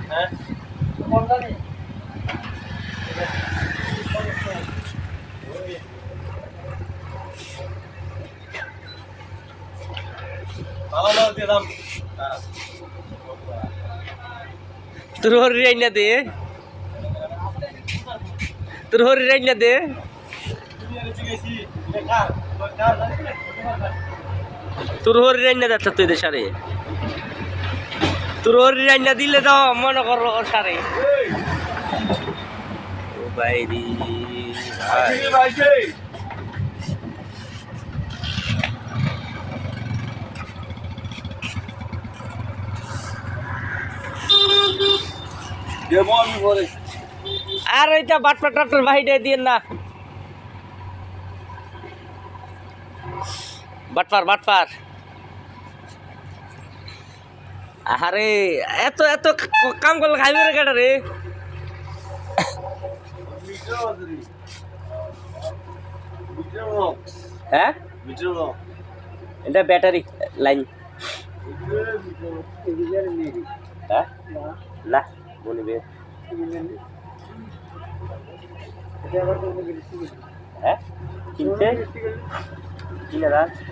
হ্যাঁ কোন জানি ভালো মাল দিয়ে দাম তোর হরি রাইনা দে তোর হরি রাইনা দে তোর হরি রাইনা যাচ্ছে তুই দে সারে তোর হরি রাইনা দিলে তো মনে কর সারে ও ভাই রে ভাই আর এইটা বাটপা ট্রাক্টর ভাইটা দিয়ে না বাটপার আরে এত এত কাম করলে খাইবে রে কেটা রে হ্যাঁ এটা ব্যাটারি লাইন হ্যাঁ না মনে বে হ্যাঁ কিনতে 3000